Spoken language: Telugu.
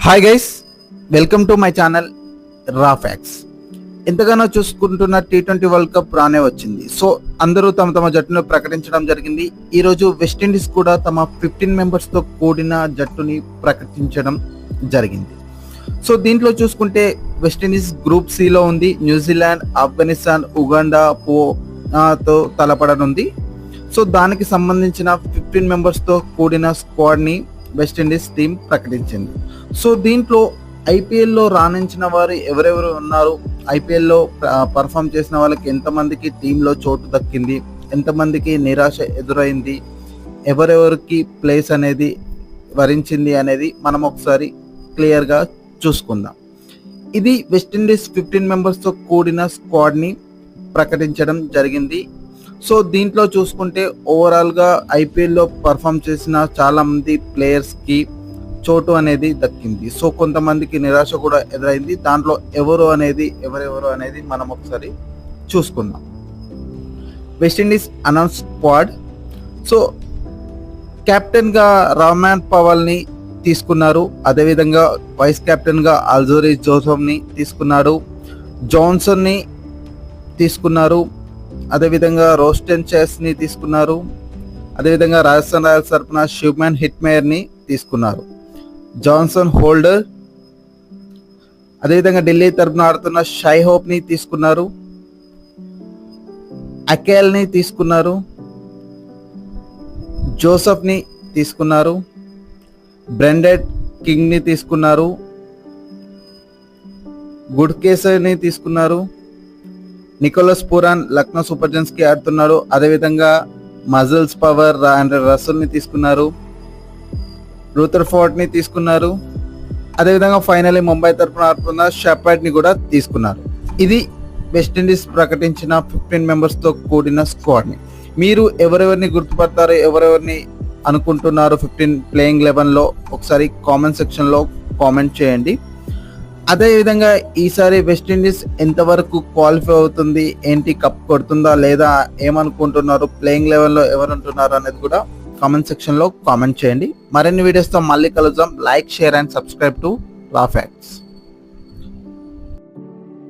Hi guys, welcome to my channel రా ఫ్యాక్ట్స్. ఎంతగానో చూసుకుంటున్న T20 వరల్డ్ కప్ రానే వచ్చింది. సో అందరూ తమ తమ జట్టును ప్రకటించడం జరిగింది. ఈరోజు వెస్టిండీస్ కూడా తమ 15 మెంబర్స్తో కూడిన జట్టుని ప్రకటించడం జరిగింది. సో దీంట్లో చూసుకుంటే వెస్టిండీస్ గ్రూప్ సిలో ఉంది. న్యూజిలాండ్, ఆఫ్ఘనిస్తాన్, ఉగాండా తో తలపడనుంది. సో దానికి సంబంధించిన 15 మెంబర్స్తో కూడిన స్క్వాడ్ని వెస్టిండీస్ టీం ప్రకటించింది. సో దీంట్లో ఐపీఎల్లో రాణించిన వారు ఎవరెవరు ఉన్నారు, ఐపీఎల్లో పర్ఫామ్ చేసిన వాళ్ళకి ఎంతమందికి టీంలో చోటు దక్కింది, ఎంతమందికి నిరాశ ఎదురైంది, ఎవరెవరికి ప్లేస్ అనేది వరించింది అనేది మనం ఒకసారి క్లియర్గా చూసుకుందాం. ఇది వెస్టిండీస్ 15 మెంబర్స్తో కూడిన స్క్వాడ్ని ప్రకటించడం జరిగింది. సో దీంట్లో చూసుకుంటే ఓవరాల్గా ఐపీఎల్లో పర్ఫామ్ చేసిన చాలామంది ప్లేయర్స్కి చోటు అనేది దక్కింది. సో కొంతమందికి నిరాశ కూడా ఎదురైంది. దాంట్లో ఎవరెవరు అనేది మనం ఒకసారి చూసుకుందాం. West Indies announce squad. సో కెప్టెన్గా రామాన్ పవల్ని తీసుకున్నారు. అదేవిధంగా వైస్ కెప్టెన్గా అల్జోరీ జోసెఫ్ని తీసుకున్నారు. జాన్సన్ని తీసుకున్నారు. అదేవిధంగా రోస్టెన్ చెస్ని తీసుకున్నారు. అదేవిధంగా రాజస్థాన్ రాయల్స్ తరపున శుభ్మన్ హిట్మేయర్ని తీసుకున్నారు. Johnson holder. అదేవిధంగా ఢిల్లీ తరపున ఆడుతున్న షై హోప్ని తీసుకున్నారు. అకేల్ని తీసుకున్నారు. జోసెఫ్ని తీసుకున్నారు. బ్రెండెడ్ కింగ్ని తీసుకున్నారు. గుడ్కేసర్ని తీసుకున్నారు. నికోలస్ పూరాన్ లక్నో సూపర్ జైంట్స్కి ఆడుతున్నాడు. అదేవిధంగా మజిల్స్ పవర్ అండ్ రసల్ని తీసుకున్నారు. రూథర్ఫోర్డ్ని తీసుకున్నారు. అదేవిధంగా ఫైనల్లీ ముంబై తరఫున ఆడుతున్న షెపర్డ్ని కూడా తీసుకున్నారు. ఇది వెస్టిండీస్ ప్రకటించిన 15 మెంబర్స్తో కూడిన స్క్వాడ్ని. మీరు ఎవరెవరిని గుర్తుపడతారో, ఎవరెవరిని అనుకుంటున్నారు 15 ప్లేయింగ్ 11లో ఒకసారి కామెంట్ సెక్షన్లో కామెంట్ చేయండి. అదేవిధంగా ఈసారి వెస్టిండీస్ ఎంతవరకు క్వాలిఫై అవుతుంది, ఏంటి, కప్ కొడుతుందా లేదా, ఏమనుకుంటున్నారు, ప్లేయింగ్ 11లో ఎవరు ఉంటున్నారు అనేది కూడా కామెంట్ సెక్షన్లో కామెంట్ చేయండి. మరిన్ని వీడియోస్తో మళ్ళీ కలుద్దాం. Like, share and subscribe to రా ఫ్యాక్ట్స్.